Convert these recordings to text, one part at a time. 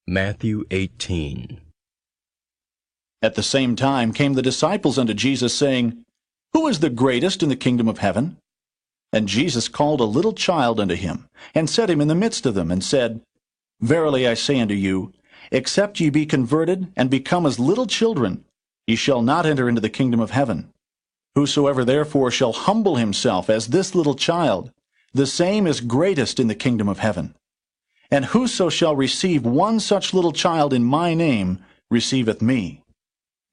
Matthew 18. At the same time came the disciples unto Jesus, saying, Who is the greatest in the kingdom of heaven? And Jesus called a little child unto him, and set him in the midst of them, and said, Verily I say unto you, except ye be converted, and become as little children, ye shall not enter into the kingdom of heaven. Whosoever therefore shall humble himself as this little child, the same is greatest in the kingdom of heaven. And whoso shall receive one such little child in my name receiveth me.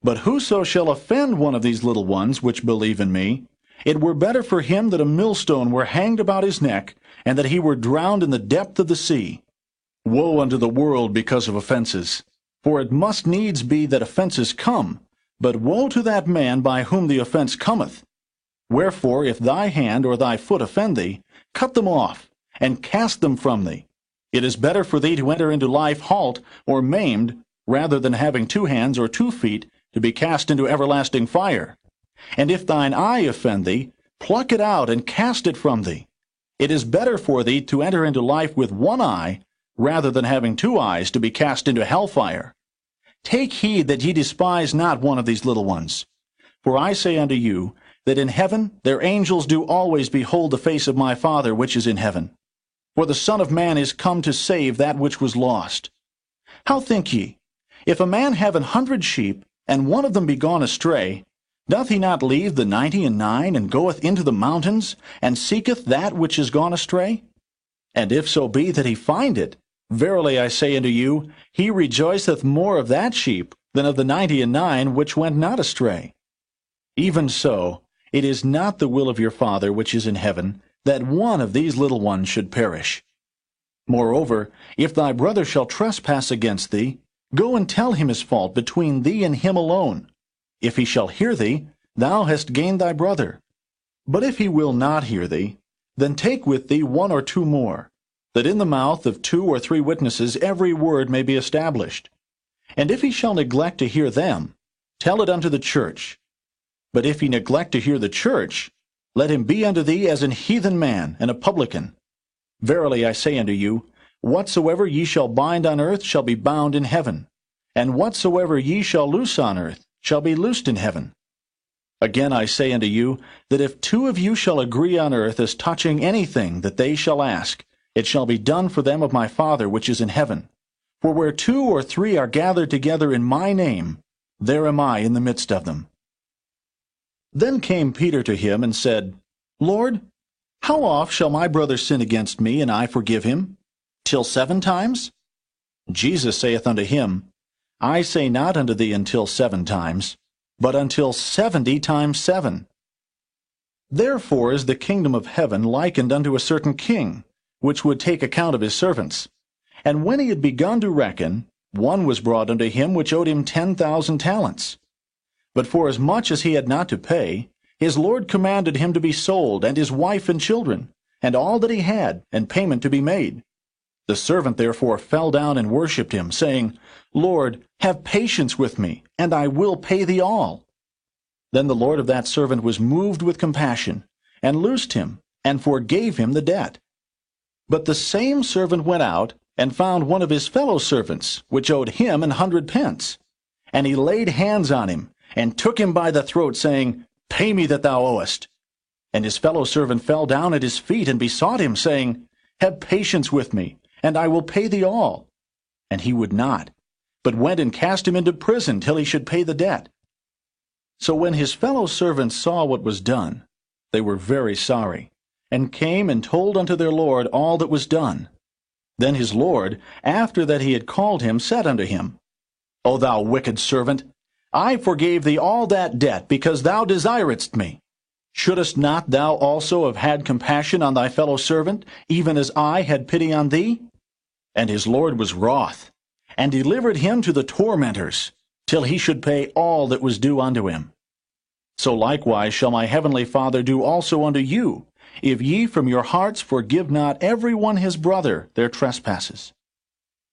But whoso shall offend one of these little ones which believe in me, it were better for him that a millstone were hanged about his neck, and that he were drowned in the depth of the sea. Woe unto the world because of offenses! For it must needs be that offenses come, but woe to that man by whom the offense cometh. Wherefore, if thy hand or thy foot offend thee, cut them off, and cast them from thee. It is better for thee to enter into life halt or maimed, rather than having 2 hands or 2 feet, to be cast into everlasting fire. And if thine eye offend thee, pluck it out and cast it from thee. It is better for thee to enter into life with 1 eye, rather than having 2 eyes to be cast into hellfire. Take heed that ye despise not one of these little ones. For I say unto you, that in heaven their angels do always behold the face of my Father which is in heaven. For the Son of Man is come to save that which was lost. How think ye? If a man have 100 sheep, and one of them be gone astray, doth he not leave the 99, and goeth into the mountains, and seeketh that which is gone astray? And if so be that he find it, verily I say unto you, he rejoiceth more of that sheep than of the 99 which went not astray. Even so, it is not the will of your Father which is in heaven, that one of these little ones should perish. Moreover, if thy brother shall trespass against thee, go and tell him his fault between thee and him alone. If he shall hear thee, thou hast gained thy brother. But if he will not hear thee, then take with thee 1 or 2 more, that in the mouth of 2 or 3 witnesses every word may be established. And if he shall neglect to hear them, tell it unto the church. But if he neglect to hear the church, let him be unto thee as an heathen man and a publican. Verily I say unto you, whatsoever ye shall bind on earth shall be bound in heaven, and whatsoever ye shall loose on earth shall be loosed in heaven. Again I say unto you, that if 2 of you shall agree on earth as touching anything that they shall ask, it shall be done for them of my Father which is in heaven. For where 2 or 3 are gathered together in my name, there am I in the midst of them. Then came Peter to him and said, Lord, how oft shall my brother sin against me, and I forgive him? Till 7 times? Jesus saith unto him, I say not unto thee until 7 times, but until 70 times 7. Therefore is the kingdom of heaven likened unto a certain king, which would take account of his servants. And when he had begun to reckon, one was brought unto him which owed him 10,000 talents. But forasmuch as he had not to pay, his lord commanded him to be sold, and his wife and children, and all that he had, and payment to be made. The servant therefore fell down and worshipped him, saying, Lord, have patience with me, and I will pay thee all. Then the lord of that servant was moved with compassion, and loosed him, and forgave him the debt. But the same servant went out, and found one of his fellow servants, which owed him 100 pence. And he laid hands on him, and took him by the throat, saying, Pay me that thou owest. And his fellow servant fell down at his feet, and besought him, saying, Have patience with me, and I will pay thee all. And he would not, but went and cast him into prison till he should pay the debt. So when his fellow servants saw what was done, they were very sorry, and came and told unto their lord all that was done. Then his lord, after that he had called him, said unto him, O thou wicked servant, I forgave thee all that debt, because thou desiredst me. Shouldest not thou also have had compassion on thy fellow servant, even as I had pity on thee? And his lord was wroth, and delivered him to the tormentors, till he should pay all that was due unto him. So likewise shall my heavenly Father do also unto you, if ye from your hearts forgive not every one his brother their trespasses.